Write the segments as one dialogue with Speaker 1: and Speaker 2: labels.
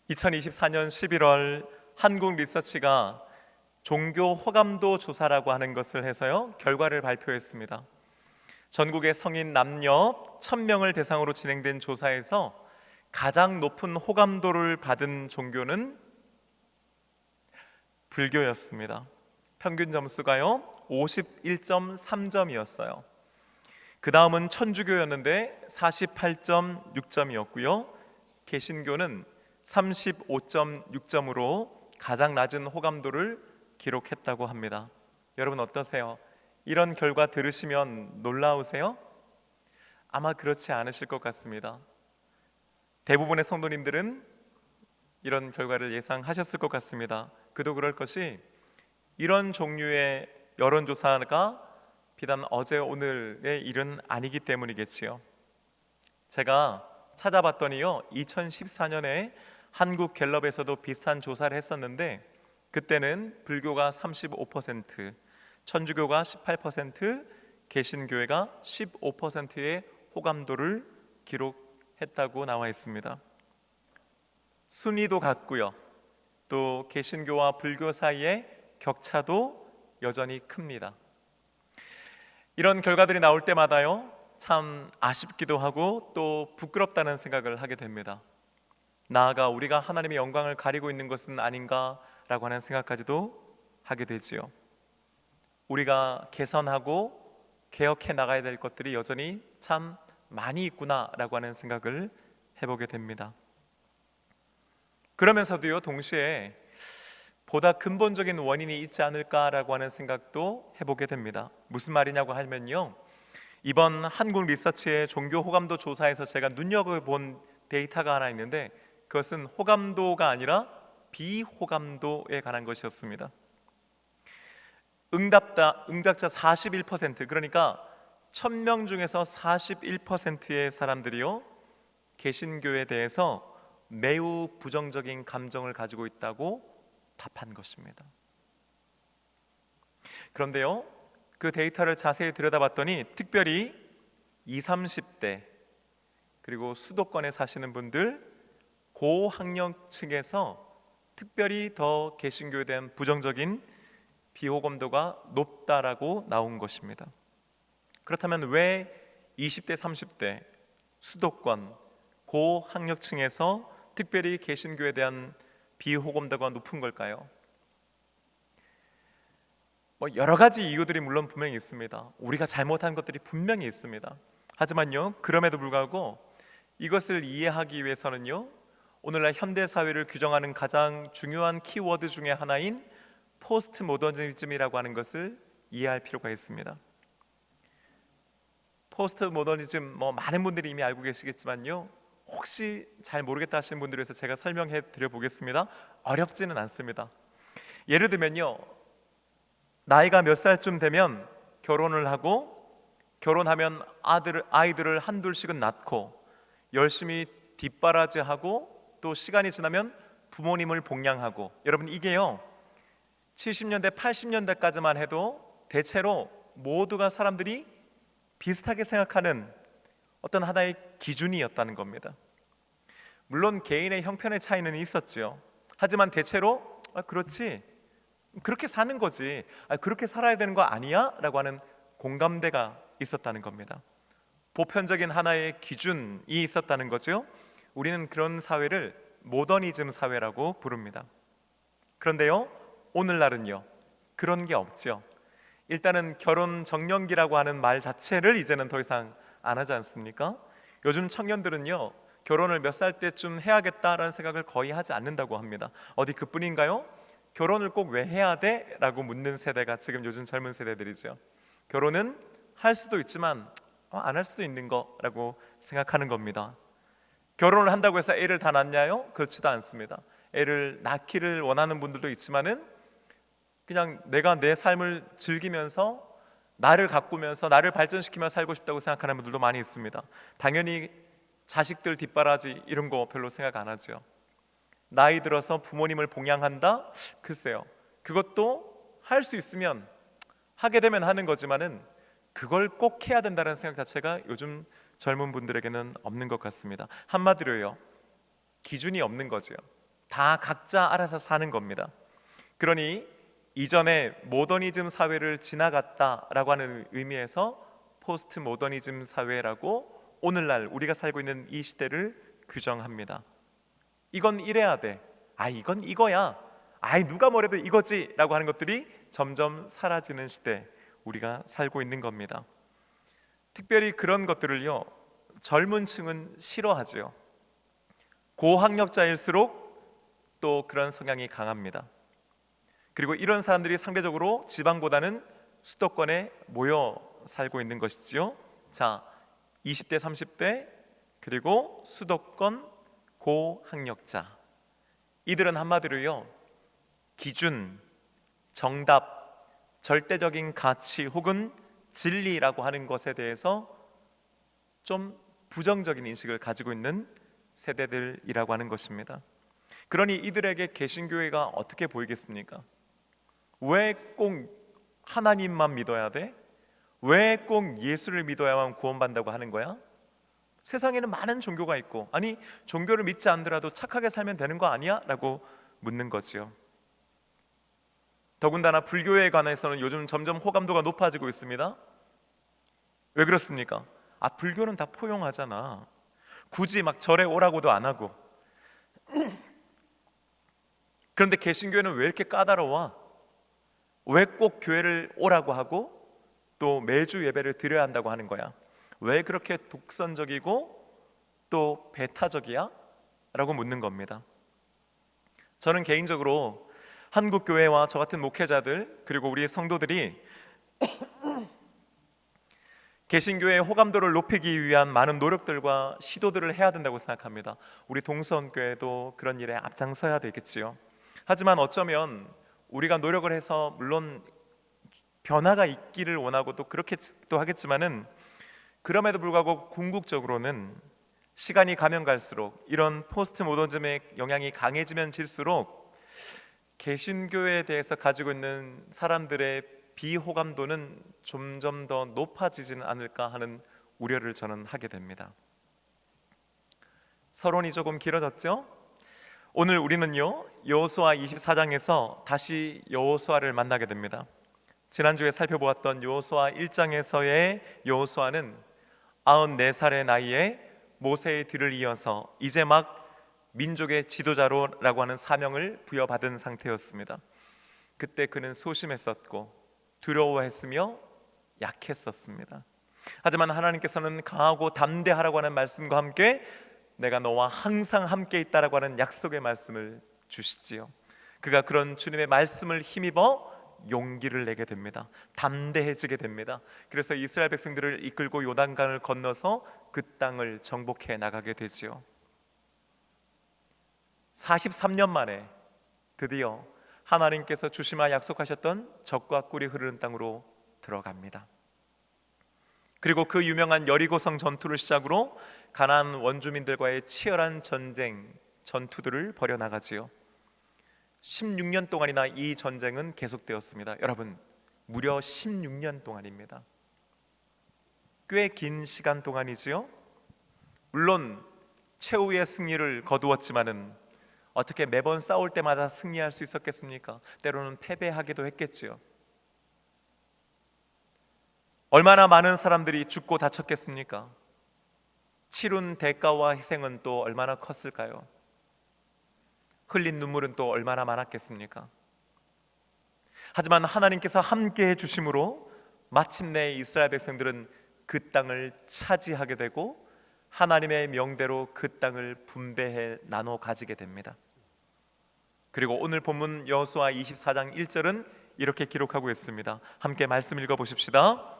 Speaker 1: 2024년 11월 한국 리서치가 종교 호감도 조사라고 하는 것을 해서요, 결과를 발표했습니다. 전국의 성인 남녀 1000명을 대상으로 진행된 조사에서 가장 높은 호감도를 받은 종교는 불교였습니다. 평균 점수가요 51.3점이었어요. 그 다음은 천주교였는데 48.6점이었고요. 개신교는 35.6점으로 가장 낮은 호감도를 기록했다고 합니다. 여러분 어떠세요? 이런 결과 들으시면 놀라우세요? 아마 그렇지 않으실 것 같습니다. 대부분의 성도님들은 이런 결과를 예상하셨을 것 같습니다. 그도 그럴 것이, 이런 종류의 여론조사가 비단 어제 오늘의 일은 아니기 때문이겠지요. 제가 찾아봤더니요, 2014년에 한국 갤럽에서도 비슷한 조사를 했었는데, 그때는 불교가 35%, 천주교가 18%, 개신교회가 15%의 호감도를 기록했다고 나와 있습니다. 순위도 같고요, 또 개신교와 불교 사이의 격차도 여전히 큽니다. 이런 결과들이 나올 때마다요, 참 아쉽기도 하고 또 부끄럽다는 생각을 하게 됩니다. 나아가 우리가 하나님의 영광을 가리고 있는 것은 아닌가라고 하는 생각까지도 하게 되지요. 우리가 개선하고 개혁해 나가야 될 것들이 여전히 참 많이 있구나라고 하는 생각을 해보게 됩니다. 그러면서도요, 동시에 보다 근본적인 원인이 있지 않을까라고 하는 생각도 해보게 됩니다. 무슨 말이냐고 하면요, 이번 한국 리서치의 종교 호감도 조사에서 제가 눈여겨본 데이터가 하나 있는데, 그것은 호감도가 아니라 비호감도에 관한 것이었습니다. 응답자 41%, 그러니까 1000명 중에서 41%의 사람들이요, 개신교에 대해서 매우 부정적인 감정을 가지고 있다고 답한 것입니다. 그런데요, 그 데이터를 자세히 들여다봤더니 특별히 20, 30대 그리고 수도권에 사시는 분들, 고학력층에서 특별히 더 개신교에 대한 부정적인 비호감도가 높다라고 나온 것입니다. 그렇다면 왜 20대, 30대 수도권 고학력층에서 특별히 개신교에 대한 비호감도가 높은 걸까요? 여러 가지 이유들이 물론 분명히 있습니다. 우리가 잘못한 것들이 분명히 있습니다. 하지만요, 그럼에도 불구하고 이것을 이해하기 위해서는요, 오늘날 현대 사회를 규정하는 가장 중요한 키워드 중에 하나인 포스트 모더니즘이라고 하는 것을 이해할 필요가 있습니다. 포스트 모더니즘, 많은 분들이 이미 알고 계시겠지만요, 혹시 잘 모르겠다 하시는 분들을 위해서 제가 설명해 드려 보겠습니다. 어렵지는 않습니다. 예를 들면요, 나이가 몇 살쯤 되면 결혼을 하고, 결혼하면 아이들을 한둘씩은 낳고, 열심히 뒷바라지하고, 또 시간이 지나면 부모님을 봉양하고, 여러분 이게요 70년대 80년대까지만 해도 대체로 모두가 사람들이 비슷하게 생각하는 어떤 하나의 기준이었다는 겁니다. 물론 개인의 형편의 차이는 있었죠. 하지만 대체로 그렇지, 그렇게 사는 거지, 그렇게 살아야 되는 거 아니야? 라고 하는 공감대가 있었다는 겁니다. 보편적인 하나의 기준이 있었다는 거죠. 우리는 그런 사회를 모더니즘 사회라고 부릅니다. 그런데요, 오늘날은요, 그런 게 없죠. 일단은 결혼 정년기라고 하는 말 자체를 이제는 더 이상 안 하지 않습니까? 요즘 청년들은요, 결혼을 몇 살 때쯤 해야겠다라는 생각을 거의 하지 않는다고 합니다. 어디 그뿐인가요? 결혼을 꼭 왜 해야 돼? 라고 묻는 세대가 지금 요즘 젊은 세대들이죠. 결혼은 할 수도 있지만 안 할 수도 있는 거라고 생각하는 겁니다. 결혼을 한다고 해서 애를 다 낳냐요? 그렇지도 않습니다. 애를 낳기를 원하는 분들도 있지만은 그냥 내가 내 삶을 즐기면서 나를 가꾸면서 나를 발전시키며 살고 싶다고 생각하는 분들도 많이 있습니다. 당연히 자식들 뒷바라지 이런 거 별로 생각 안 하죠. 나이 들어서 부모님을 봉양한다? 글쎄요, 그것도 할 수 있으면 하게 되면 하는 거지만은 그걸 꼭 해야 된다는 생각 자체가 요즘 젊은 분들에게는 없는 것 같습니다. 한마디로요, 기준이 없는 거죠. 다 각자 알아서 사는 겁니다. 그러니 이전에 모더니즘 사회를 지나갔다라고 하는 의미에서 포스트 모더니즘 사회라고 오늘날 우리가 살고 있는 이 시대를 규정합니다. 이건 이래야 돼. 이건 이거야. 누가 뭐래도 이거지 라고 하는 것들이 점점 사라지는 시대 우리가 살고 있는 겁니다. 특별히 그런 것들을요, 젊은 층은 싫어하죠. 고학력자일수록 또 그런 성향이 강합니다. 그리고 이런 사람들이 상대적으로 지방보다는 수도권에 모여 살고 있는 것이지요. 자, 20대, 30대, 그리고 수도권 고학력자. 이들은 한마디로요, 기준, 정답, 절대적인 가치 혹은 진리라고 하는 것에 대해서 좀 부정적인 인식을 가지고 있는 세대들이라고 하는 것입니다. 그러니 이들에게 개신교회가 어떻게 보이겠습니까? 왜 꼭 하나님만 믿어야 돼? 왜 꼭 예수를 믿어야만 구원받는다고 하는 거야? 세상에는 많은 종교가 있고, 종교를 믿지 않더라도 착하게 살면 되는 거 아니야? 라고 묻는 거지요. 더군다나 불교에 관해서는 요즘 점점 호감도가 높아지고 있습니다. 왜 그렇습니까? 불교는 다 포용하잖아. 굳이 막 절에 오라고도 안 하고. 그런데 개신교회는 왜 이렇게 까다로워? 왜 꼭 교회를 오라고 하고 또 매주 예배를 드려야 한다고 하는 거야? 왜 그렇게 독선적이고 또 배타적이야? 라고 묻는 겁니다. 저는 개인적으로 한국 교회와 저 같은 목회자들 그리고 우리 성도들이 개신교회의 호감도를 높이기 위한 많은 노력들과 시도들을 해야 된다고 생각합니다. 우리 동서원교회도 그런 일에 앞장서야 되겠지요. 하지만 어쩌면 우리가 노력을 해서 물론 변화가 있기를 원하고 또 그렇게도 하겠지만은 그럼에도 불구하고 궁극적으로는 시간이 가면 갈수록 이런 포스트 모더니즘의 영향이 강해지면 질수록 개신교회에 대해서 가지고 있는 사람들의 비호감도는 점점 더 높아지지는 않을까 하는 우려를 저는 하게 됩니다. 서론이 조금 길어졌죠? 오늘 우리는요, 여호수아 24장에서 다시 여호수아를 만나게 됩니다. 지난주에 살펴보았던 여호수아 1장에서의 여호수아는 94살의 나이에 모세의 뒤를 이어서 이제 막 민족의 지도자로라고 하는 사명을 부여받은 상태였습니다. 그때 그는 소심했었고 두려워했으며 약했었습니다. 하지만 하나님께서는 강하고 담대하라고 하는 말씀과 함께 내가 너와 항상 함께 있다라고 하는 약속의 말씀을 주시지요. 그가 그런 주님의 말씀을 힘입어 용기를 내게 됩니다. 담대해지게 됩니다. 그래서 이스라엘 백성들을 이끌고 요단강을 건너서 그 땅을 정복해 나가게 되지요. 43년 만에 드디어 하나님께서 주시마 약속하셨던 젖과 꿀이 흐르는 땅으로 들어갑니다. 그리고 그 유명한 여리고성 전투를 시작으로 가나안 원주민들과의 치열한 전투들을 벌여나가지요. 16년 동안이나 이 전쟁은 계속되었습니다. 여러분, 무려 16년 동안입니다. 꽤 긴 시간 동안이지요. 물론 최후의 승리를 거두었지만은 어떻게 매번 싸울 때마다 승리할 수 있었겠습니까? 때로는 패배하기도 했겠지요. 얼마나 많은 사람들이 죽고 다쳤겠습니까? 치룬 대가와 희생은 또 얼마나 컸을까요? 흘린 눈물은 또 얼마나 많았겠습니까? 하지만 하나님께서 함께 해주심으로 마침내 이스라엘 백성들은 그 땅을 차지하게 되고 하나님의 명대로 그 땅을 분배해 나눠 가지게 됩니다. 그리고 오늘 본문 여호수아 24장 1절은 이렇게 기록하고 있습니다. 함께 말씀 읽어보십시다.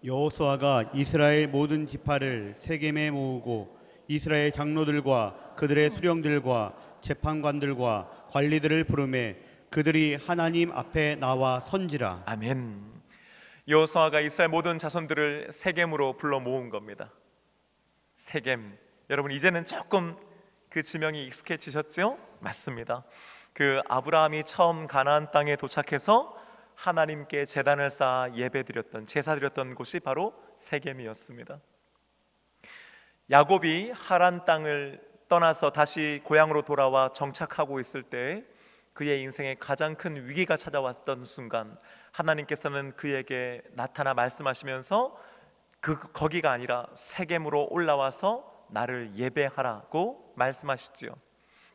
Speaker 2: 여호수아가 이스라엘 모든 지파를 세겜에 모으고 이스라엘 장로들과 그들의 수령들과 재판관들과 관리들을 부르매 그들이 하나님 앞에 나와 선지라.
Speaker 1: 아멘. 여호수아가 이스라엘 모든 자손들을 세겜으로 불러 모은 겁니다. 세겜. 여러분 이제는 조금 그 지명이 익숙해지셨죠? 맞습니다. 그 아브라함이 처음 가나안 땅에 도착해서 하나님께 제단을 쌓아 예배드렸던 제사드렸던 곳이 바로 세겜이었습니다. 야곱이 하란 땅을 떠나서 다시 고향으로 돌아와 정착하고 있을 때 그의 인생에 가장 큰 위기가 찾아왔던 순간 하나님께서는 그에게 나타나 말씀하시면서 거기가 아니라 세겜으로 올라와서 나를 예배하라고 말씀하시지요.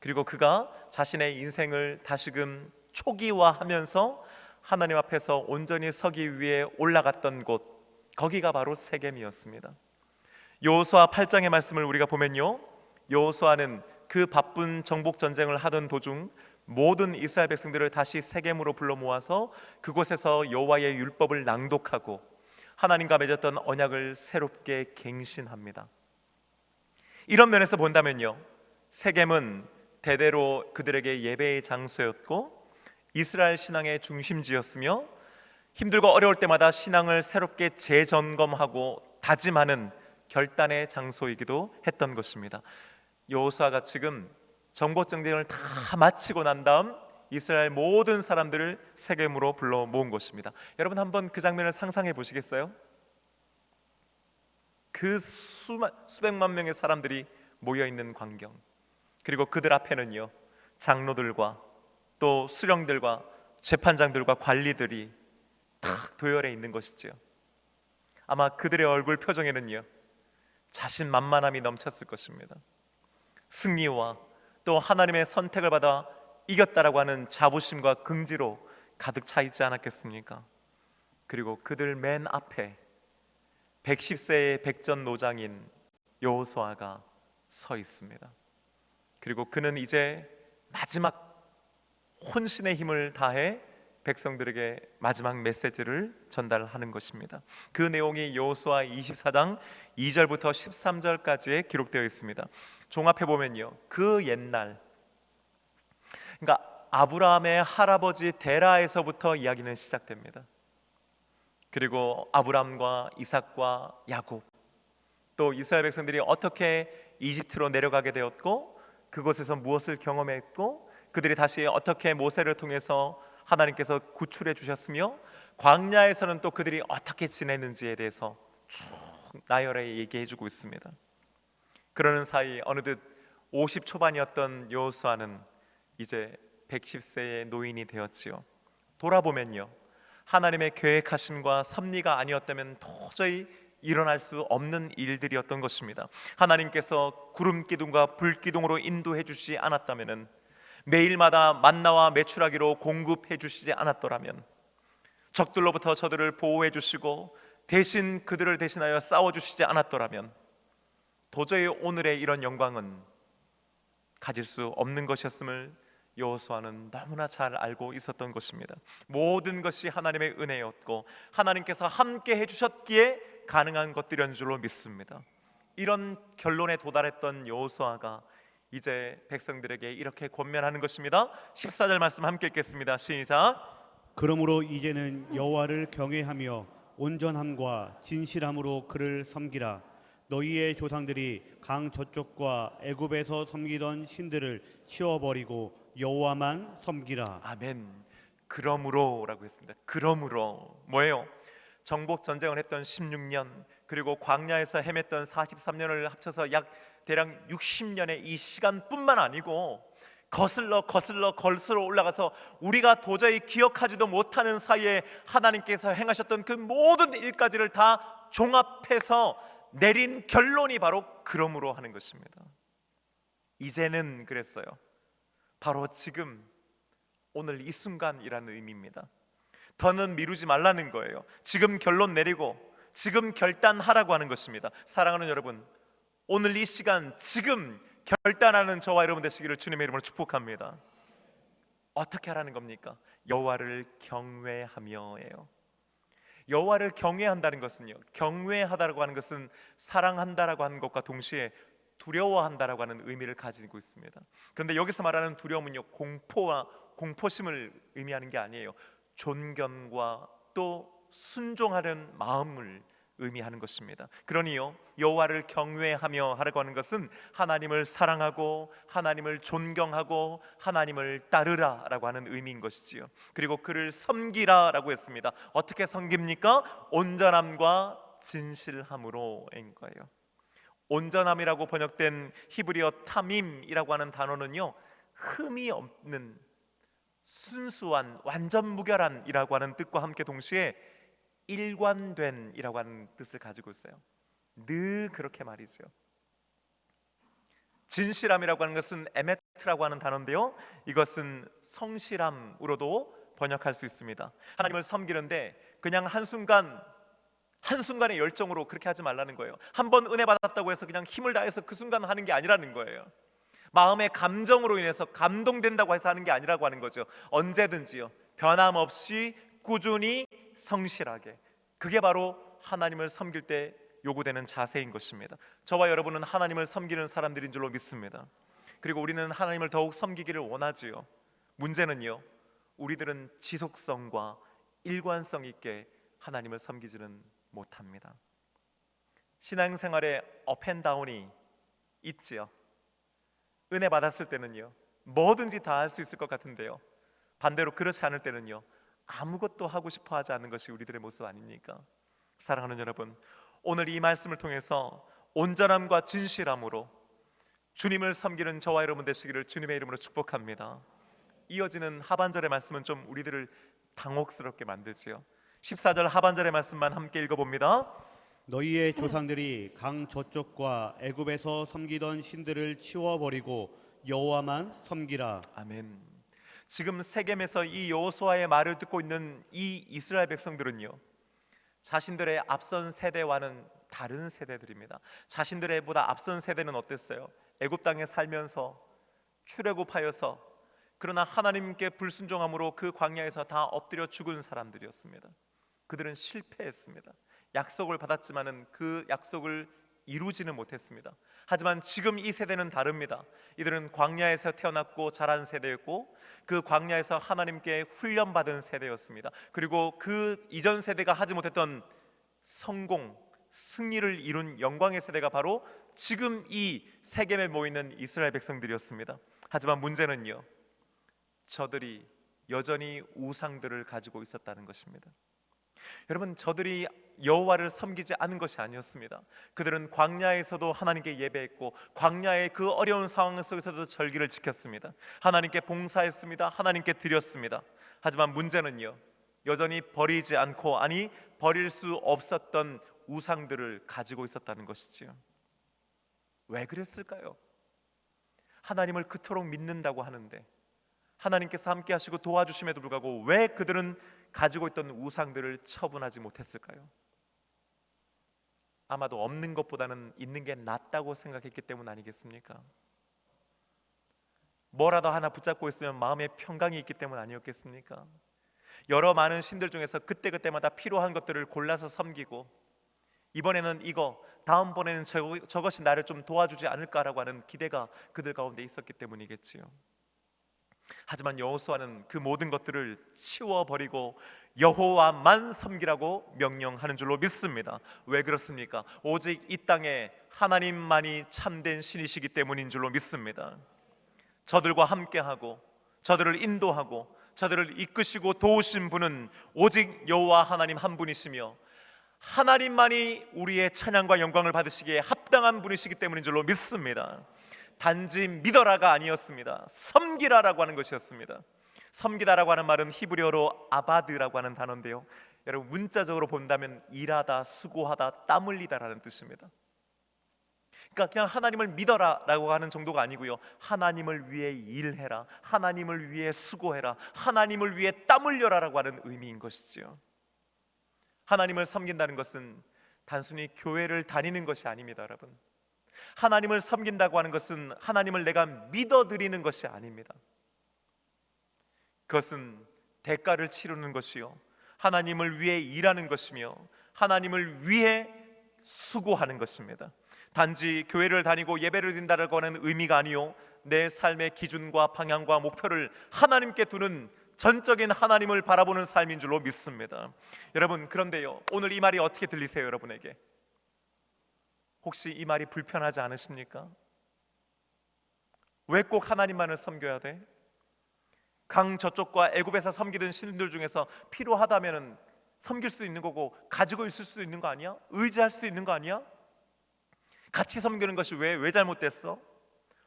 Speaker 1: 그리고 그가 자신의 인생을 다시금 초기화하면서 하나님 앞에서 온전히 서기 위해 올라갔던 곳, 거기가 바로 세겜이었습니다. 여호수아 8장의 말씀을 우리가 보면요, 여호수아는 그 바쁜 정복 전쟁을 하던 도중 모든 이스라엘 백성들을 다시 세겜으로 불러 모아서 그곳에서 여호와의 율법을 낭독하고 하나님과 맺었던 언약을 새롭게 갱신합니다. 이런 면에서 본다면요, 세겜은 대대로 그들에게 예배의 장소였고 이스라엘 신앙의 중심지였으며 힘들고 어려울 때마다 신앙을 새롭게 재점검하고 다짐하는 결단의 장소이기도 했던 것입니다. 여호수아가 지금 정복 전쟁을 다 마치고 난 다음 이스라엘 모든 사람들을 세겜으로 불러 모은 것입니다. 여러분 한번 그 장면을 상상해 보시겠어요? 그 수백만 명의 사람들이 모여 있는 광경, 그리고 그들 앞에는요 장로들과 또 수령들과 재판장들과 관리들이 탁 도열해 있는 것이지요. 아마 그들의 얼굴 표정에는요 자신만만함이 넘쳤을 것입니다. 승리와 또 하나님의 선택을 받아 이겼다라고 하는 자부심과 긍지로 가득 차 있지 않았겠습니까? 그리고 그들 맨 앞에 110세의 백전노장인 여호수아가 서 있습니다. 그리고 그는 이제 마지막 혼신의 힘을 다해 백성들에게 마지막 메시지를 전달하는 것입니다. 그 내용이 여호수아 24장 2절부터 13절까지에 기록되어 있습니다. 종합해 보면요, 그 옛날, 그러니까 아브라함의 할아버지 데라에서부터 이야기는 시작됩니다. 그리고 아브라함과 이삭과 야곱, 또 이스라엘 백성들이 어떻게 이집트로 내려가게 되었고 그곳에서 무엇을 경험했고 그들이 다시 어떻게 모세를 통해서 하나님께서 구출해 주셨으며 광야에서는 또 그들이 어떻게 지냈는지에 대해서 쭉 나열해 얘기해 주고 있습니다. 그러는 사이 어느덧 50 초반이었던 여호수아는 이제 110세의 노인이 되었지요. 돌아보면요, 하나님의 계획하심과 섭리가 아니었다면 도저히 일어날 수 없는 일들이었던 것입니다. 하나님께서 구름 기둥과 불 기둥으로 인도해 주시지 않았다면, 매일마다 만나와 메추라기로 공급해 주시지 않았더라면, 적들로부터 저들을 보호해 주시고 대신 그들을 대신하여 싸워 주시지 않았더라면 도저히 오늘의 이런 영광은 가질 수 없는 것이었음을 여호수아는 너무나 잘 알고 있었던 것입니다. 모든 것이 하나님의 은혜였고 하나님께서 함께 해주셨기에 가능한 것들이었는 줄로 믿습니다. 이런 결론에 도달했던 여호수아가 이제 백성들에게 이렇게 권면하는 것입니다. 14절 말씀 함께 읽겠습니다. 시작.
Speaker 2: 그러므로 이제는 여호와를 경외하며 온전함과 진실함으로 그를 섬기라. 너희의 조상들이 강 저쪽과 애굽에서 섬기던 신들을 치워버리고 여호와만 섬기라.
Speaker 1: 아멘. 그러므로라고 했습니다. 그러므로 뭐예요? 정복 전쟁을 했던 16년 그리고 광야에서 헤맸던 43년을 합쳐서 약 대략 60년의 이 시간뿐만 아니고 거슬러 올라가서 우리가 도저히 기억하지도 못하는 사이에 하나님께서 행하셨던 그 모든 일까지를 다 종합해서 내린 결론이 바로 그러므로 하는 것입니다. 이제는 그랬어요. 바로 지금, 오늘 이 순간이라는 의미입니다. 더는 미루지 말라는 거예요. 지금 결론 내리고 지금 결단하라고 하는 것입니다. 사랑하는 여러분, 오늘 이 시간 지금 결단하는 저와 여러분 되시기를 주님의 이름으로 축복합니다. 어떻게 하라는 겁니까? 여호와를 경외하며예요. 여호와를 경외한다는 것은요, 경외하다라고 하는 것은 사랑한다라고 하는 것과 동시에 두려워한다라고 하는 의미를 가지고 있습니다. 그런데 여기서 말하는 두려움은요, 공포와 공포심을 의미하는 게 아니에요. 존경과 또 순종하는 마음을 의미하는 것입니다. 그러니요, 여호와를 경외하며 하라고 하는 것은 하나님을 사랑하고 하나님을 존경하고 하나님을 따르라라고 하는 의미인 것이지요. 그리고 그를 섬기라라고 했습니다. 어떻게 섬깁니까? 온전함과 진실함으로인 거예요. 온전함이라고 번역된 히브리어 타밈이라고 하는 단어는요, 흠이 없는, 순수한, 완전 무결한이라고 하는 뜻과 함께 동시에 일관된이라고 하는 뜻을 가지고 있어요. 늘 그렇게 말이죠. 진실함이라고 하는 것은 에메트라고 하는 단어인데요, 이것은 성실함으로도 번역할 수 있습니다. 하나님을 섬기는데 그냥 한순간의 열정으로 그렇게 하지 말라는 거예요. 한 번 은혜 받았다고 해서 그냥 힘을 다해서 그 순간 하는 게 아니라는 거예요. 마음의 감정으로 인해서 감동된다고 해서 하는 게 아니라고 하는 거죠. 언제든지요, 변함없이 꾸준히 성실하게, 그게 바로 하나님을 섬길 때 요구되는 자세인 것입니다. 저와 여러분은 하나님을 섬기는 사람들인 줄로 믿습니다. 그리고 우리는 하나님을 더욱 섬기기를 원하지요. 문제는요, 우리들은 지속성과 일관성 있게 하나님을 섬기지는 못합니다. 신앙생활에 업앤다운이 있지요. 은혜 받았을 때는요, 뭐든지 다 할 수 있을 것 같은데요, 반대로 그렇지 않을 때는요, 아무것도 하고 싶어 하지 않는 것이 우리들의 모습 아닙니까? 사랑하는 여러분, 오늘 이 말씀을 통해서 온전함과 진실함으로 주님을 섬기는 저와 여러분 되시기를 주님의 이름으로 축복합니다. 이어지는 하반절의 말씀은 좀 우리들을 당혹스럽게 만들지요. 14절 하반절의 말씀만 함께 읽어봅니다.
Speaker 2: 너희의 조상들이 강 저쪽과 애굽에서 섬기던 신들을 치워버리고 여호와만 섬기라.
Speaker 1: 아멘. 지금 세겜에서 이 여호수아의 말을 듣고 있는 이 이스라엘 백성들은요, 자신들의 앞선 세대와는 다른 세대들입니다. 자신들의 보다 앞선 세대는 어땠어요? 애굽 땅에 살면서 출애굽하여서, 그러나 하나님께 불순종함으로 그 광야에서 다 엎드려 죽은 사람들이었습니다. 그들은 실패했습니다. 약속을 받았지만은 그 약속을 이루지는 못했습니다. 하지만 지금 이 세대는 다릅니다. 이들은 광야에서 태어났고 자란 세대였고, 그 광야에서 하나님께 훈련받은 세대였습니다. 그리고 그 이전 세대가 하지 못했던 성공, 승리를 이룬 영광의 세대가 바로 지금 이 세겜에 모이는 이스라엘 백성들이었습니다. 하지만 문제는요, 저들이 여전히 우상들을 가지고 있었다는 것입니다. 여러분, 저들이 여호와를 섬기지 않은 것이 아니었습니다. 그들은 광야에서도 하나님께 예배했고, 광야의 그 어려운 상황 속에서도 절기를 지켰습니다. 하나님께 봉사했습니다. 하나님께 드렸습니다. 하지만 문제는요, 여전히 버리지 않고, 아니 버릴 수 없었던 우상들을 가지고 있었다는 것이지요. 왜 그랬을까요? 하나님을 그토록 믿는다고 하는데, 하나님께서 함께 하시고 도와주심에도 불구하고 왜 그들은 가지고 있던 우상들을 처분하지 못했을까요? 아마도 없는 것보다는 있는 게 낫다고 생각했기 때문 아니겠습니까? 뭐라도 하나 붙잡고 있으면 마음의 평강이 있기 때문 아니었겠습니까? 여러 많은 신들 중에서 그때그때마다 필요한 것들을 골라서 섬기고, 이번에는 이거, 다음번에는 저것이 나를 좀 도와주지 않을까라고 하는 기대가 그들 가운데 있었기 때문이겠지요. 하지만 여호수아는 그 모든 것들을 치워버리고 여호와만 섬기라고 명령하는 줄로 믿습니다. 왜 그렇습니까? 오직 이 땅에 하나님만이 참된 신이시기 때문인 줄로 믿습니다. 저들과 함께하고 저들을 인도하고 저들을 이끄시고 도우신 분은 오직 여호와 하나님 한 분이시며, 하나님만이 우리의 찬양과 영광을 받으시기에 합당한 분이시기 때문인 줄로 믿습니다. 단지 믿어라가 아니었습니다. 섬기라라고 하는 것이었습니다. 섬기다라고 하는 말은 히브리어로 아바드라고 하는 단어인데요, 여러분 문자적으로 본다면 일하다, 수고하다, 땀 흘리다라는 뜻입니다. 그러니까 그냥 하나님을 믿어라라고 하는 정도가 아니고요, 하나님을 위해 일해라, 하나님을 위해 수고해라, 하나님을 위해 땀 흘려라라고 하는 의미인 것이지요. 하나님을 섬긴다는 것은 단순히 교회를 다니는 것이 아닙니다, 여러분. 하나님을 섬긴다고 하는 것은 하나님을 내가 믿어드리는 것이 아닙니다. 그것은 대가를 치르는 것이요, 하나님을 위해 일하는 것이며, 하나님을 위해 수고하는 것입니다. 단지 교회를 다니고 예배를 드린다고 하는 의미가 아니요, 내 삶의 기준과 방향과 목표를 하나님께 두는 전적인 하나님을 바라보는 삶인 줄로 믿습니다. 여러분, 그런데요, 오늘 이 말이 어떻게 들리세요? 여러분에게 혹시 이 말이 불편하지 않으십니까? 왜 꼭 하나님만을 섬겨야 돼? 강 저쪽과 애굽에서 섬기던 신들 중에서 필요하다면 섬길 수 있는 거고, 가지고 있을 수 있는 거 아니야? 의지할 수 있는 거 아니야? 같이 섬기는 것이 왜 잘못됐어?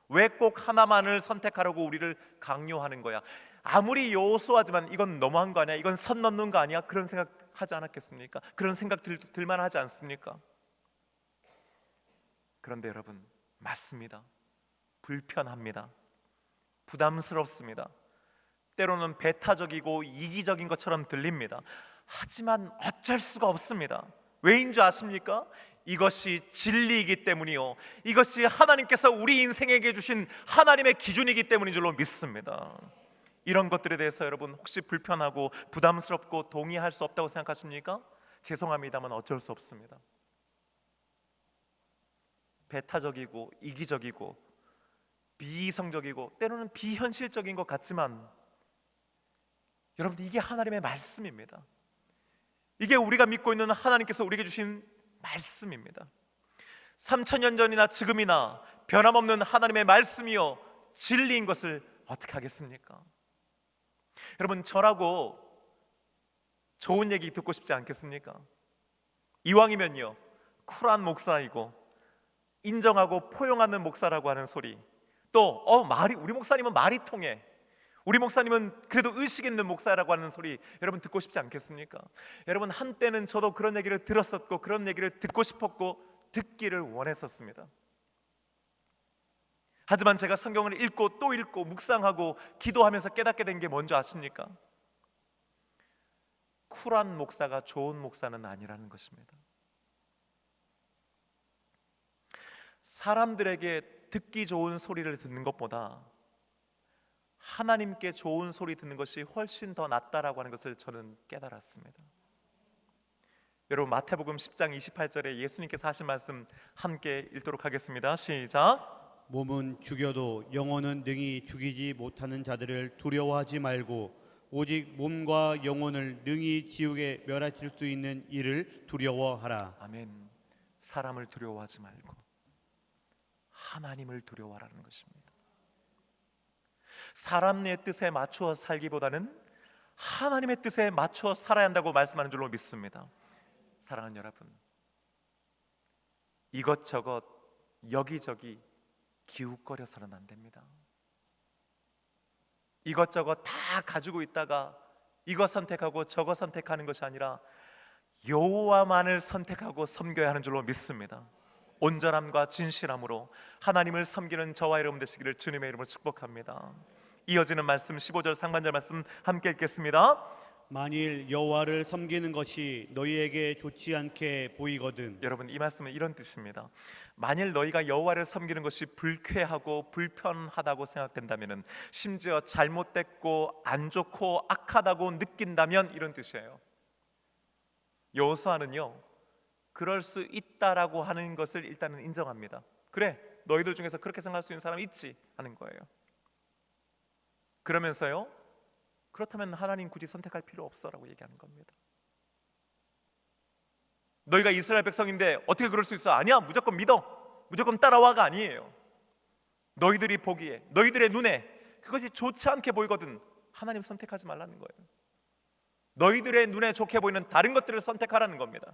Speaker 1: 왜 꼭 하나만을 선택하라고 우리를 강요하는 거야? 아무리 요소하지만 이건 너무한 거 아니야? 이건 선 넘는 거 아니야? 그런 생각 하지 않았겠습니까? 그런 생각 들만 하지 않습니까? 그런데 여러분, 맞습니다. 불편합니다. 부담스럽습니다. 때로는 배타적이고 이기적인 것처럼 들립니다. 하지만 어쩔 수가 없습니다. 왜인 줄 아십니까? 이것이 진리이기 때문이요, 이것이 하나님께서 우리 인생에게 주신 하나님의 기준이기 때문인 줄로 믿습니다. 이런 것들에 대해서 여러분 혹시 불편하고 부담스럽고 동의할 수 없다고 생각하십니까? 죄송합니다만 어쩔 수 없습니다. 배타적이고 이기적이고 비이성적이고 때로는 비현실적인 것 같지만 여러분, 이게 하나님의 말씀입니다. 이게 우리가 믿고 있는 하나님께서 우리에게 주신 말씀입니다. 3000년 전이나 지금이나 변함없는 하나님의 말씀이요 진리인 것을 어떻게 하겠습니까? 여러분, 저라고 좋은 얘기 듣고 싶지 않겠습니까? 이왕이면요, 쿨한 목사이고 인정하고 포용하는 목사라고 하는 소리, 또 우리 목사님은 말이 통해, 우리 목사님은 그래도 의식 있는 목사라고 하는 소리 여러분 듣고 싶지 않겠습니까? 여러분, 한때는 저도 그런 얘기를 들었었고 그런 얘기를 듣고 싶었고 듣기를 원했었습니다. 하지만 제가 성경을 읽고 또 읽고 묵상하고 기도하면서 깨닫게 된 게 뭔지 아십니까? 쿨한 목사가 좋은 목사는 아니라는 것입니다. 사람들에게 듣기 좋은 소리를 듣는 것보다 하나님께 좋은 소리 듣는 것이 훨씬 더 낫다라고 하는 것을 저는 깨달았습니다. 여러분, 마태복음 10장 28절에 예수님께서 하신 말씀 함께 읽도록 하겠습니다. 시작.
Speaker 2: 몸은 죽여도 영혼은 능히 죽이지 못하는 자들을 두려워하지 말고 오직 몸과 영혼을 능히 지옥에 멸하실 수 있는 이를 두려워하라.
Speaker 1: 아멘. 사람을 두려워하지 말고 하나님을 두려워하라는 것입니다. 사람의 뜻에 맞추어 살기보다는 하나님의 뜻에 맞추어 살아야 한다고 말씀하는 줄로 믿습니다. 사랑하는 여러분, 이것저것 여기저기 기웃거려서는 안 됩니다. 이것저것 다 가지고 있다가 이거 선택하고 저거 선택하는 것이 아니라 여호와만을 선택하고 섬겨야 하는 줄로 믿습니다. 온전함과 진실함으로 하나님을 섬기는 저와 여러분 되시기를 주님의 이름으로 축복합니다. 이어지는 말씀 15절 상반절 말씀 함께 읽겠습니다.
Speaker 2: 만일 여호와를 섬기는 것이 너희에게 좋지 않게 보이거든.
Speaker 1: 여러분, 이 말씀은 이런 뜻입니다. 만일 너희가 여호와를 섬기는 것이 불쾌하고 불편하다고 생각된다면, 심지어 잘못됐고 안 좋고 악하다고 느낀다면 이런 뜻이에요. 여호수아는요, 그럴 수 있다라고 하는 것을 일단은 인정합니다. 그래, 너희들 중에서 그렇게 생각할 수 있는 사람이 있지 하는 거예요. 그러면서요, 그렇다면 하나님 굳이 선택할 필요 없어라고 얘기하는 겁니다. 너희가 이스라엘 백성인데 어떻게 그럴 수 있어? 아니야, 무조건 믿어, 무조건 따라와가 아니에요. 너희들이 보기에, 너희들의 눈에 그것이 좋지 않게 보이거든 하나님 선택하지 말라는 거예요. 너희들의 눈에 좋게 보이는 다른 것들을 선택하라는 겁니다.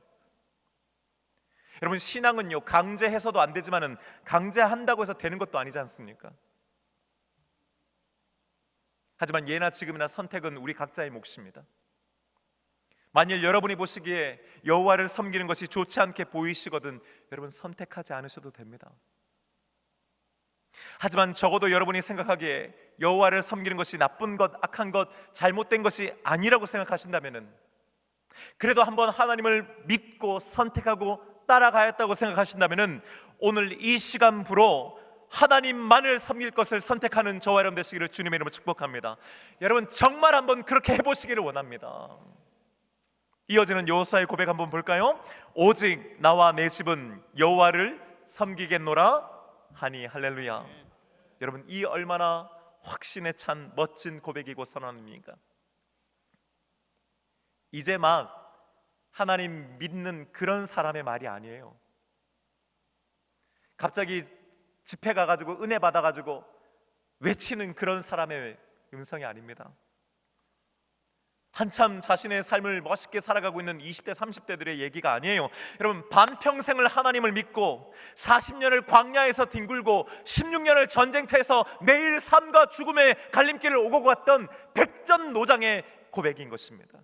Speaker 1: 여러분, 신앙은요, 강제해서도 안 되지만은 강제한다고 해서 되는 것도 아니지 않습니까? 하지만 예나 지금이나 선택은 우리 각자의 몫입니다. 만일 여러분이 보시기에 여호와를 섬기는 것이 좋지 않게 보이시거든 여러분 선택하지 않으셔도 됩니다. 하지만 적어도 여러분이 생각하기에 여호와를 섬기는 것이 나쁜 것, 악한 것, 잘못된 것이 아니라고 생각하신다면은, 그래도 한번 하나님을 믿고 선택하고 따라가야겠다고 생각하신다면은 오늘 이 시간부로 하나님만을 섬길 것을 선택하는 저와 여러분 되시기를 주님의 이름으로 축복합니다. 여러분, 정말 한번 그렇게 해보시기를 원합니다. 이어지는 여호수아의 고백 한번 볼까요? 오직 나와 내 집은 여호와를 섬기겠노라 하니. 할렐루야. 여러분, 이 얼마나 확신에 찬 멋진 고백이고 선언입니까? 이제 막 하나님 믿는 그런 사람의 말이 아니에요. 갑자기 집회 가가지고 은혜 받아가지고 외치는 그런 사람의 음성이 아닙니다. 한참 자신의 삶을 멋있게 살아가고 있는 20대 30대들의 얘기가 아니에요. 여러분, 반평생을 하나님을 믿고 40년을 광야에서 뒹굴고 16년을 전쟁터에서 매일 삶과 죽음의 갈림길을 오고 갔던 백전노장의 고백인 것입니다.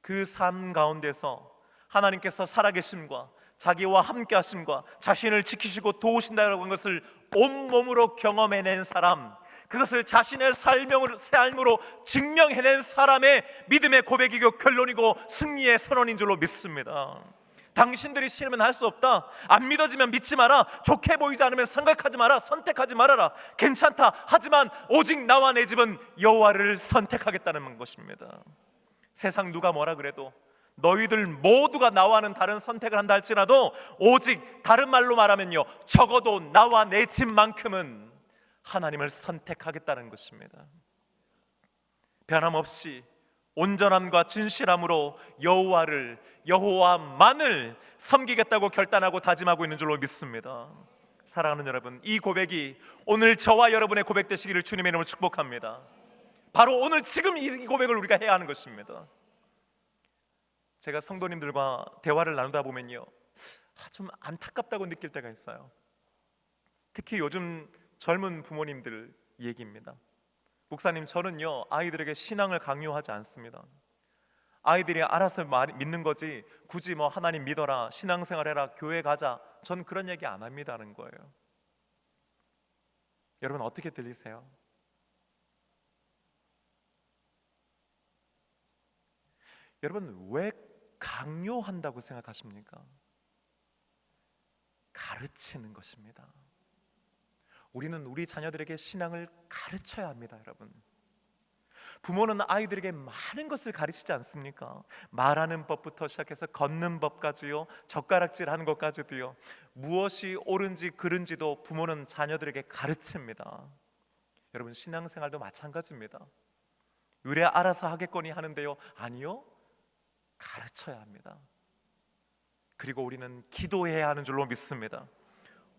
Speaker 1: 그 삶 가운데서 하나님께서 살아계심과 자기와 함께 하심과 자신을 지키시고 도우신다는 것을 온몸으로 경험해낸 사람, 그것을 자신의 삶으로 증명해낸 사람의 믿음의 고백이고 결론이고 승리의 선언인 줄로 믿습니다. 당신들이 싫으면 할 수 없다, 안 믿어지면 믿지 마라, 좋게 보이지 않으면 생각하지 마라, 선택하지 말아라, 괜찮다, 하지만 오직 나와 내 집은 여호와를 선택하겠다는 것입니다. 세상 누가 뭐라 그래도, 너희들 모두가 나와는 다른 선택을 한다 할지라도 오직 다른 말로 말하면요, 적어도 나와 내 집만큼은 하나님을 선택하겠다는 것입니다. 변함없이 온전함과 진실함으로 여호와만을 섬기겠다고 결단하고 다짐하고 있는 줄로 믿습니다. 사랑하는 여러분, 이 고백이 오늘 저와 여러분의 고백 되시기를 주님의 이름으로 축복합니다. 바로 오늘 지금 이 고백을 우리가 해야 하는 것입니다. 제가 성도님들과 대화를 나누다 보면요, 좀 안타깝다고 느낄 때가 있어요. 특히 요즘 젊은 부모님들 얘기입니다. 목사님, 저는요 아이들에게 신앙을 강요하지 않습니다. 아이들이 알아서 믿는 거지 굳이 뭐 하나님 믿어라, 신앙생활해라, 교회 가자, 전 그런 얘기 안 합니다는 거예요. 여러분 어떻게 들리세요? 여러분 왜 강요한다고 생각하십니까? 가르치는 것입니다. 우리는 우리 자녀들에게 신앙을 가르쳐야 합니다. 여러분, 부모는 아이들에게 많은 것을 가르치지 않습니까? 말하는 법부터 시작해서 걷는 법까지요, 젓가락질하는 것까지도요, 무엇이 옳은지 그른지도 부모는 자녀들에게 가르칩니다. 여러분, 신앙생활도 마찬가지입니다. 의뢰 알아서 하겠거니 하는데요, 아니요, 가르쳐야 합니다. 그리고 우리는 기도해야 하는 줄로 믿습니다.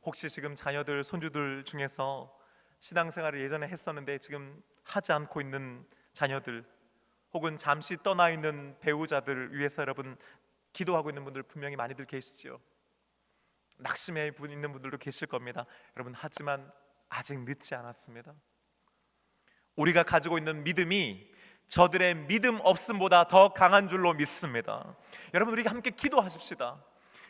Speaker 1: 혹시 지금 자녀들, 손주들 중에서 신앙생활을 예전에 했었는데 지금 하지 않고 있는 자녀들, 혹은 잠시 떠나 있는 배우자들을 위해서 여러분 기도하고 있는 분들 분명히 많이들 계시죠. 낙심해 있는 분들도 계실 겁니다. 여러분, 하지만 아직 늦지 않았습니다. 우리가 가지고 있는 믿음이 저들의 믿음 없음보다 더 강한 줄로 믿습니다. 여러분, 우리가 함께 기도하십시다.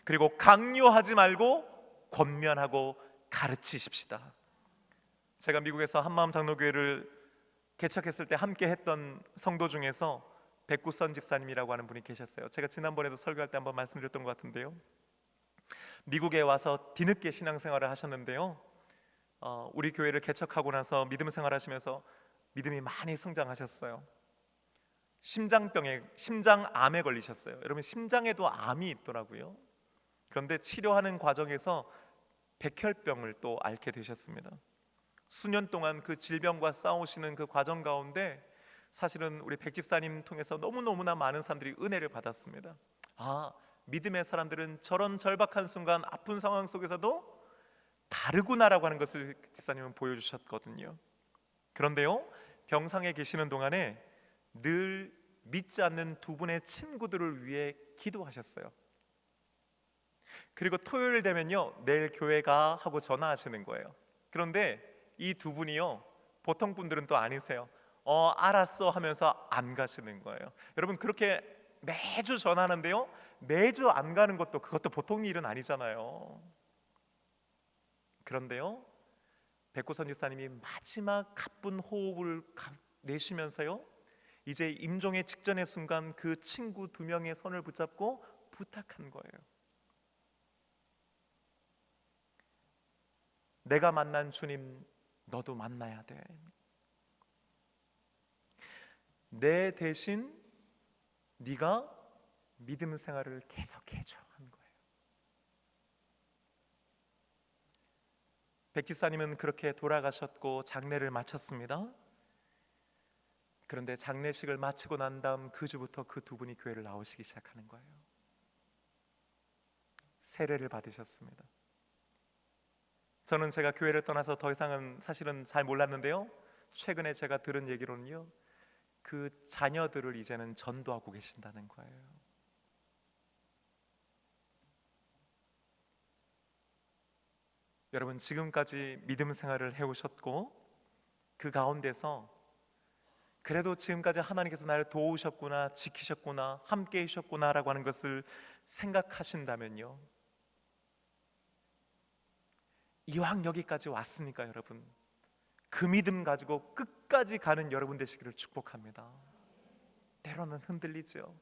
Speaker 1: 그리고 강요하지 말고 권면하고 가르치십시다. 제가 미국에서 한마음 장로교회를 개척했을 때 함께 했던 성도 중에서 백구선 집사님이라고 하는 분이 계셨어요. 제가 지난번에도 설교할 때 한번 말씀드렸던 것 같은데요, 미국에 와서 뒤늦게 신앙생활을 하셨는데요, 우리 교회를 개척하고 나서 믿음 생활하시면서 믿음이 많이 성장하셨어요. 심장암에 걸리셨어요. 여러분, 심장에도 암이 있더라고요. 그런데 치료하는 과정에서 백혈병을 또 앓게 되셨습니다. 수년 동안 그 질병과 싸우시는 그 과정 가운데 사실은 우리 백 집사님 통해서 너무너무나 많은 사람들이 은혜를 받았습니다. 아, 믿음의 사람들은 저런 절박한 순간, 아픈 상황 속에서도 다르구나라고 하는 것을 집사님은 보여주셨거든요. 그런데요, 병상에 계시는 동안에 늘 믿지 않는 두 분의 친구들을 위해 기도하셨어요. 그리고 토요일 되면요, 내일 교회가 하고 전화하시는 거예요. 그런데 이 두 분이요, 보통 분들은 또 아니세요. 알았어 하면서 안 가시는 거예요. 여러분, 그렇게 매주 전화하는데요, 매주 안 가는 것도, 그것도 보통 일은 아니잖아요. 그런데요, 백구선 집사님이 마지막 가쁜 호흡을 내쉬면서요, 이제 임종의 직전의 순간 그 친구 두 명의 손을 붙잡고 부탁한 거예요. 내가 만난 주님 너도 만나야 돼. 내 대신 네가 믿음 생활을 계속해줘 한 거예요. 백 집사님은 그렇게 돌아가셨고 장례를 마쳤습니다. 그런데 장례식을 마치고 난 다음 그 주부터 그 두 분이 교회를 나오시기 시작하는 거예요. 세례를 받으셨습니다. 저는 제가 교회를 떠나서 더 이상은 사실은 잘 몰랐는데요, 최근에 제가 들은 얘기로는요, 그 자녀들을 이제는 전도하고 계신다는 거예요. 여러분, 지금까지 믿음 생활을 해오셨고 그 가운데서 그래도 지금까지 하나님께서 나를 도우셨구나, 지키셨구나, 함께 해주셨구나 라고 하는 것을 생각하신다면요, 이왕 여기까지 왔으니까 여러분, 그 믿음 가지고 끝까지 가는 여러분 되시기를 축복합니다. 때로는 흔들리죠.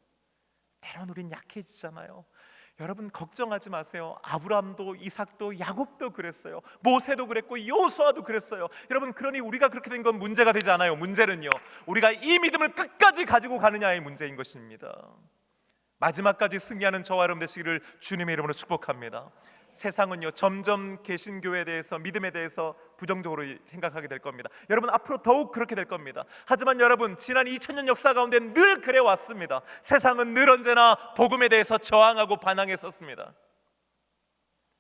Speaker 1: 때로는 우린 약해지잖아요. 여러분 걱정하지 마세요. 아브라함도 이삭도 야곱도 그랬어요. 모세도 그랬고 여호수아도 그랬어요. 여러분, 그러니 우리가 그렇게 된 건 문제가 되지 않아요. 문제는요, 우리가 이 믿음을 끝까지 가지고 가느냐의 문제인 것입니다. 마지막까지 승리하는 저와 여러분 되시기를 주님의 이름으로 축복합니다. 세상은요, 점점 개신교에 대해서, 믿음에 대해서 부정적으로 생각하게 될 겁니다. 여러분, 앞으로 더욱 그렇게 될 겁니다. 하지만 여러분, 지난 2000년 역사 가운데 늘 그래 왔습니다. 세상은 늘 언제나 복음에 대해서 저항하고 반항했었습니다.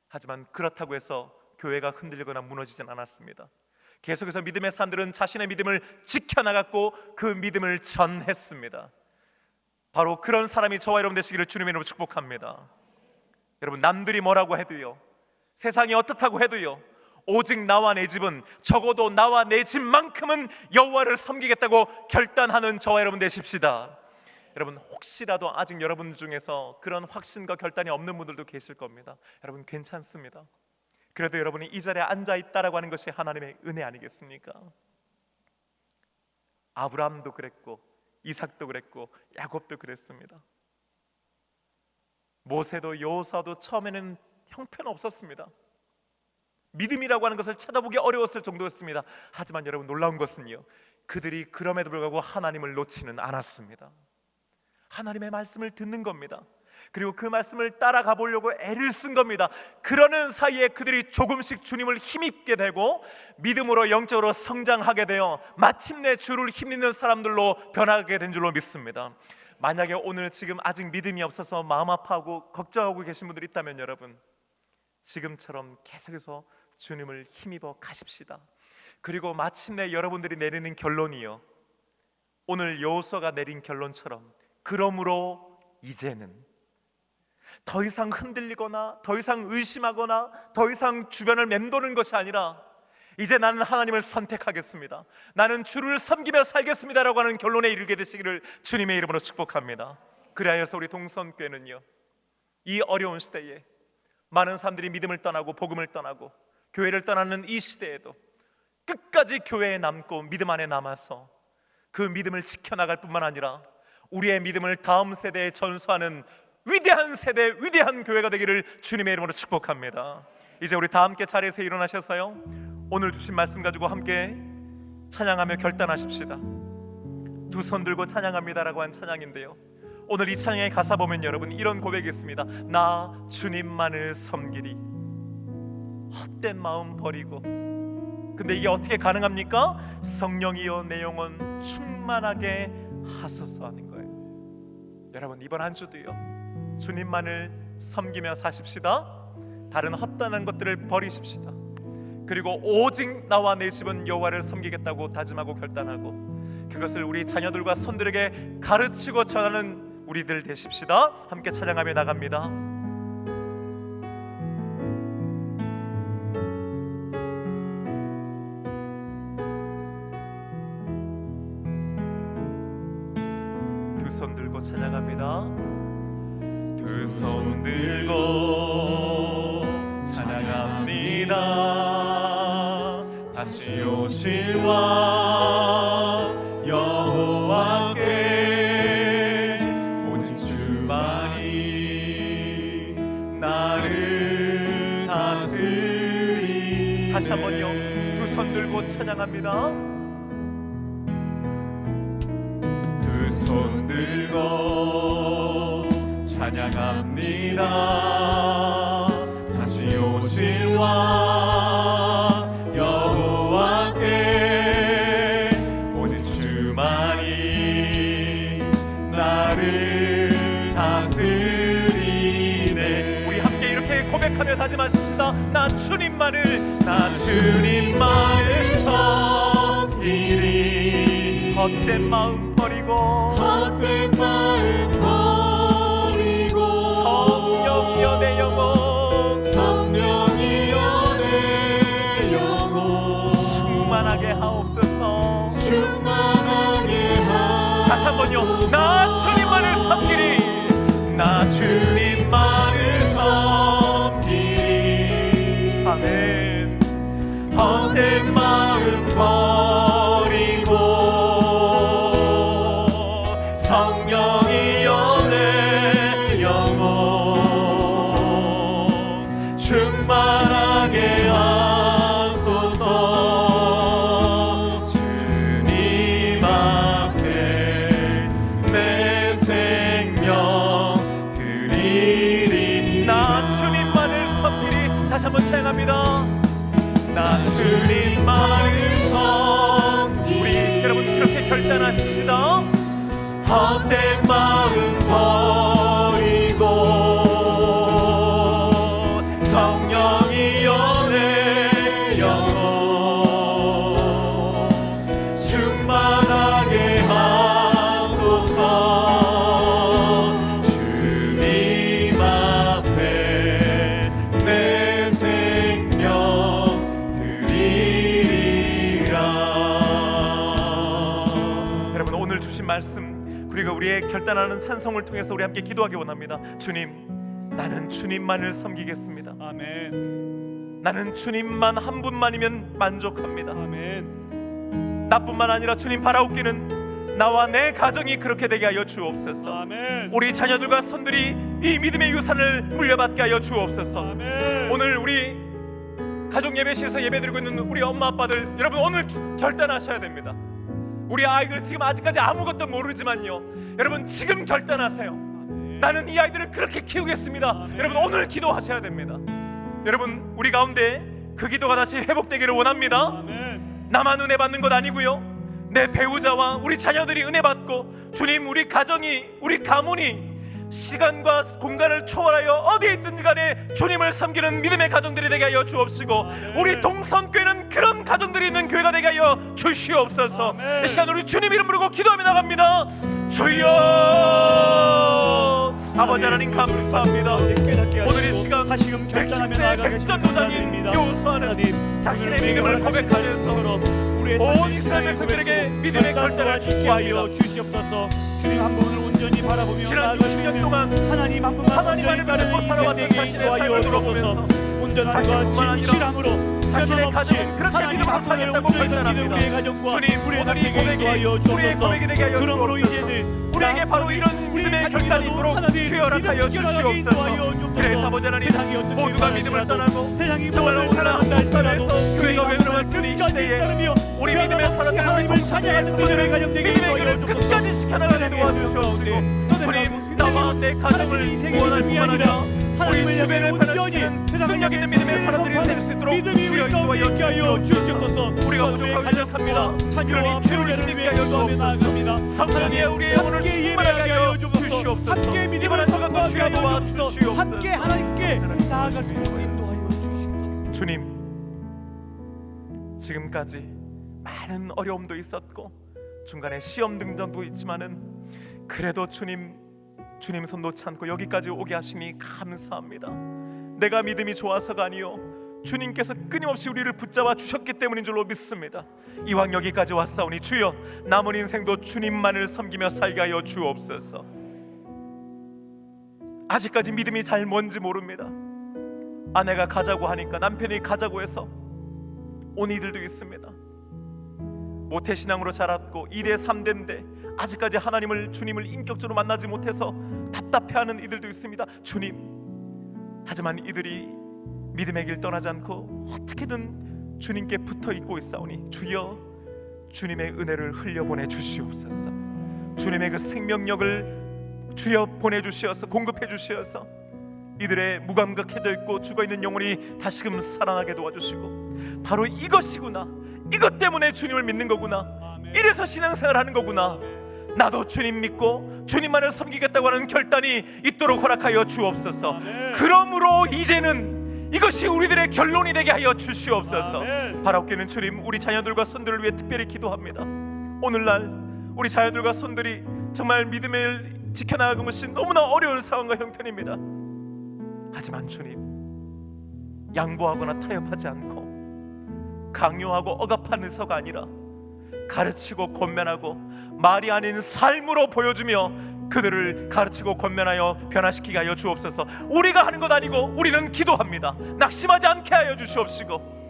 Speaker 1: 하지만 그렇다고 해서 교회가 흔들리거나 무너지진 않았습니다. 계속해서 믿음의 사람들은 자신의 믿음을 지켜나갔고 그 믿음을 전했습니다. 바로 그런 사람이 저와 여러분 되시기를 주님의 이름으로 축복합니다. 여러분, 남들이 뭐라고 해도요, 세상이 어떻다고 해도요, 오직 나와 내 집은, 적어도 나와 내 집만큼은 여호와를 섬기겠다고 결단하는 저와 여러분 되십시다. 여러분, 혹시라도 아직 여러분 중에서 그런 확신과 결단이 없는 분들도 계실 겁니다. 여러분, 괜찮습니다. 그래도 여러분이 이 자리에 앉아 있다라고 하는 것이 하나님의 은혜 아니겠습니까? 아브라함도 그랬고 이삭도 그랬고 야곱도 그랬습니다. 모세도 여호수아도 처음에는 형편 없었습니다. 믿음이라고 하는 것을 찾아보기 어려웠을 정도였습니다. 하지만 여러분, 놀라운 것은요, 그들이 그럼에도 불구하고 하나님을 놓지는 않았습니다. 하나님의 말씀을 듣는 겁니다. 그리고 그 말씀을 따라가 보려고 애를 쓴 겁니다. 그러는 사이에 그들이 조금씩 주님을 힘입게 되고 믿음으로 영적으로 성장하게 되어 마침내 주를 힘입는 사람들로 변하게 된 줄로 믿습니다. 만약에 오늘 지금 아직 믿음이 없어서 마음 아파하고 걱정하고 계신 분들이 있다면 여러분, 지금처럼 계속해서 주님을 힘입어 가십시다. 그리고 마침내 여러분들이 내리는 결론이요, 오늘 여호수아가 내린 결론처럼, 그러므로 이제는 더 이상 흔들리거나 더 이상 의심하거나 더 이상 주변을 맴도는 것이 아니라 이제 나는 하나님을 선택하겠습니다, 나는 주를 섬기며 살겠습니다라고 하는 결론에 이르게 되시기를 주님의 이름으로 축복합니다. 그리하여서 우리 동성교회는요, 이 어려운 시대에 많은 사람들이 믿음을 떠나고 복음을 떠나고 교회를 떠나는 이 시대에도 끝까지 교회에 남고 믿음 안에 남아서 그 믿음을 지켜나갈 뿐만 아니라 우리의 믿음을 다음 세대에 전수하는 위대한 세대, 위대한 교회가 되기를 주님의 이름으로 축복합니다. 이제 우리 다 함께 자리에서 일어나셔서요, 오늘 주신 말씀 가지고 함께 찬양하며 결단하십시다. 두 손 들고 찬양합니다라고 한 찬양인데요, 오늘 이 찬양의 가사 보면 여러분 이런 고백이 있습니다. 나 주님만을 섬기리, 헛된 마음 버리고. 근데 이게 어떻게 가능합니까? 성령이여 내 영혼 충만하게 하소서 하는 거예요. 여러분, 이번 한 주도요, 주님만을 섬기며 사십시다. 다른 헛다른 것들을 버리십시다. 그리고 오직 나와 내 집은 여호와를 섬기겠다고 다짐하고 결단하고 그것을 우리 자녀들과 손들에게 가르치고 전하는 우리들 되십시다. 함께 찬양하며 나갑니다. 두 손 들고 찬양합니다. 두 손 들고 찬양합니다. 다시 오실 왕 여호와께 오직 주만이 나를 다스리. 다시 한번요, 두 손 들고 찬양합니다. 두 손 들고 찬양합니다. 다시 오실 왕 여호와께 오직 주만이 나를 다스리네. 우리 함께 이렇게 고백하며 다짐하십시다. 나 주님만을 섬기리. 헛된 마음 버리고
Speaker 3: 헛된 마음 버리고
Speaker 1: 성령이여 내 영혼
Speaker 3: 성령이여 내 영혼
Speaker 1: 충만하게 하옵소서.
Speaker 3: 충만하게 하옵소서.
Speaker 1: 다시 한번요. 나 주님만을 섬기리. 나 주님만을 섬기리. 아멘. 헛된 마음 버리고 성령이여 내 영혼 충만하게 하소서. 주님 앞에 내 생명 드리리. 나 주님만을 섬기리. 다시 한번 찬양합니다. 나 주님만을 섬기리. 우리 여러분 그렇게 결단하십시다. 헛된 마음 버리고 성령이여 내 영혼 충만하게 하소서. 주님 앞에 내 생명 드리리라. 여러분 오늘 주신 말씀 그리고 우리의 결단하는 찬송을 통해서 우리 함께 기도하기 원합니다. 주님, 나는 주님만을 섬기겠습니다.
Speaker 2: 아멘.
Speaker 1: 나는 주님만 한 분만이면 만족합니다.
Speaker 2: 아멘.
Speaker 1: 나뿐만 아니라 주님 바라옵기는 나와 내 가정이 그렇게 되게 하여 주옵소서.
Speaker 2: 아멘.
Speaker 1: 우리 자녀들과 손들이 이 믿음의 유산을 물려받게 하여 주옵소서.
Speaker 2: 아멘.
Speaker 1: 오늘 우리 가족 예배실에서 예배드리고 있는 우리 엄마 아빠들, 여러분 오늘 결단하셔야 됩니다. 우리 아이들 지금 아직까지 아무것도 모르지만요, 여러분 지금 결단하세요. 나는 이 아이들을 그렇게 키우겠습니다. 여러분 오늘 기도하셔야 됩니다. 여러분 우리 가운데 그 기도가 다시 회복되기를 원합니다.
Speaker 2: 아멘.
Speaker 1: 나만 은혜 받는 것 아니고요, 내 배우자와 우리 자녀들이 은혜 받고 주님 우리 가정이, 우리 가문이 시간과 공간을 초월하여 어디에 있든지 간에 주님을 섬기는 믿음의 가정들이 되게 하여 주옵시고, 우리 동성교회는 그런 가정들이 있는 교회가 되게 하여 주시옵소서. 이 시간 우리 주님 이름 부르고 기도하며 나갑니다. 주여, 아버지 하나님 감사합니다. 오늘 이 시간 백신세 백전도장인 여호수아는 자신의 믿음을 고백하면서 온 이스라엘 백성들에게 믿음의 결단을
Speaker 2: 축복하여 주시옵소서. 주님 한 분을 온전히 바라보며
Speaker 1: 지난 60년 동안
Speaker 2: 하나님 한 분만
Speaker 1: 하나님 안에 믿고 살아왔던 자신의 삶을 돌아보면서
Speaker 2: 온전함과 진실함으로
Speaker 1: 자신의 가정은 그렇게 믿음으로 살겠다고 결단합니다.
Speaker 2: 우리의 가정과
Speaker 1: 주님,
Speaker 2: 우리의
Speaker 1: 오늘 이
Speaker 2: 남에게
Speaker 1: 고백이
Speaker 2: 인도하여
Speaker 1: 우리의 고백이 되게 하여
Speaker 2: 그러므로
Speaker 1: 주옵소서.
Speaker 2: 이제는
Speaker 1: 우리에게 바로 이런 믿음의 결단이 있도록 주여 허락하여 주시옵소서. 그래서 아버지 하나님, 모두가 믿음을 떠나고 정말 오늘날 한국사회에서 교회가 외로웠더니 이 시대에 우리 믿음의 사람들, 우리 동창회의 사람들 믿음의 길을 끝까지 지켜나가게 도와주시옵시고, 주님 나와 내 가정을 구원할 뿐만 아니라 우리 주변을 변화시키는 능력 있는 믿음의 사람들이 될 수 있도록 주여 인도하여 주시옵소서. 우리가 부족하고 부족합니다. 그러니 주를 힘있게 하여 주옵소서. 성령의 우리의 영혼을 충만하게 하여 주시옵소서. 이번한 시간도 주여 도와주시옵소서.
Speaker 2: 함께 하나님께 나아갈 수 있도록 인도하여 주시옵소서.
Speaker 1: 주님, 지금까지 많은 어려움도 있었고 중간에 시험 등전도 있지만은 그래도 주님 손 놓지 않고 여기까지 오게 하시니 감사합니다. 내가 믿음이 좋아서가 아니요, 주님께서 끊임없이 우리를 붙잡아 주셨기 때문인 줄로 믿습니다. 이왕 여기까지 왔사오니 주여 남은 인생도 주님만을 섬기며 살게 하여 주옵소서. 아직까지 믿음이 잘 뭔지 모릅니다. 아내가 가자고 하니까 남편이 가자고 해서 온 이들도 있습니다. 모태신앙으로 자랐고 2대 3대인데 아직까지 하나님을, 주님을 인격적으로 만나지 못해서 답답해하는 이들도 있습니다. 주님, 하지만 이들이 믿음의 길 떠나지 않고 어떻게든 주님께 붙어 있고 있사오니 주여 주님의 은혜를 흘려보내 주시옵소서. 주님의 그 생명력을 주여 보내주시어서 공급해 주시어서 이들의 무감각해져 있고 죽어있는 영혼이 다시금 살아나게 도와주시고, 바로 이것이구나, 이것 때문에 주님을 믿는 거구나, 이래서 신앙생활 하는 거구나, 나도 주님 믿고 주님만을 섬기겠다고 하는 결단이 있도록 허락하여 주옵소서. 그러므로 이제는 이것이 우리들의 결론이 되게 하여 주시옵소서. 바라옵기는 주님, 우리 자녀들과 손들을 위해 특별히 기도합니다. 오늘날 우리 자녀들과 손들이 정말 믿음을 지켜나가는 것이 너무나 어려운 상황과 형편입니다. 하지만 주님, 양보하거나 타협하지 않고 강요하고 억압하는 서가 아니라 가르치고 권면하고 말이 아닌 삶으로 보여주며 그들을 가르치고 권면하여 변화시키게 하여 주옵소서. 우리가 하는 것 아니고 우리는 기도합니다. 낙심하지 않게 하여 주시옵시고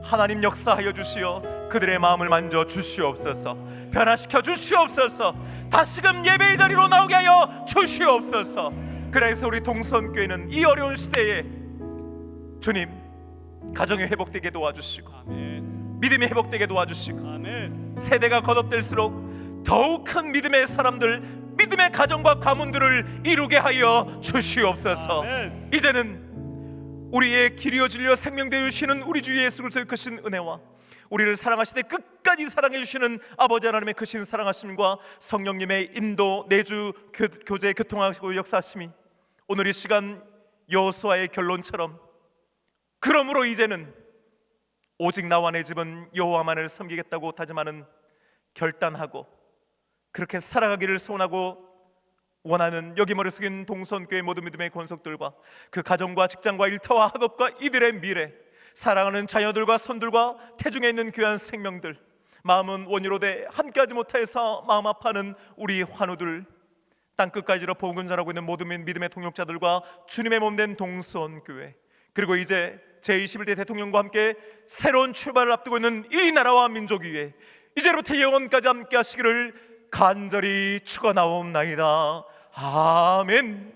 Speaker 1: 하나님 역사하여 주시어 그들의 마음을 만져 주시옵소서. 변화시켜 주시옵소서. 다시금 예배의 자리로 나오게 하여 주시옵소서. 그래서 우리 동선교회는 이 어려운 시대에 주님, 가정이 회복되게 도와주시고
Speaker 2: 아멘.
Speaker 1: 믿음이 회복되게 도와주시고
Speaker 2: 아멘.
Speaker 1: 세대가 거듭될수록 더욱 큰 믿음의 사람들, 믿음의 가정과 가문들을 이루게 하여 주시옵소서.
Speaker 2: 아멘.
Speaker 1: 이제는 우리의 길이요 진리요 생명 되어 주시는 우리 주 예수 그리스도의 크신 은혜와 우리를 사랑하시되 끝까지 사랑해 주시는 아버지 하나님의 크신 사랑하심과 성령님의 인도, 내주, 교제, 교통하시고 역사하심이 오늘 이 시간 여호수아의 결론처럼, 그러므로 이제는 오직 나와 내 집은 여호와만을 섬기겠다고 다짐하는, 결단하고 그렇게 살아가기를 소원하고 원하는 여기 머리 숙인 동선교회 모든 믿음의 권속들과 그 가정과 직장과 일터와 학업과 이들의 미래, 사랑하는 자녀들과 손들과 태중에 있는 귀한 생명들, 마음은 원이로 돼 함께하지 못해서 마음 아파하는 우리 환우들, 땅끝까지로 복음 전하고 있는 모든 믿음의 동역자들과 주님의 몸된 동선교회, 그리고 이제 제21대 대통령과 함께 새로운 출발을 앞두고 있는 이 나라와 민족 위에 이제부터 영원까지 함께 하시기를 간절히 축원하옵나이다. 아멘.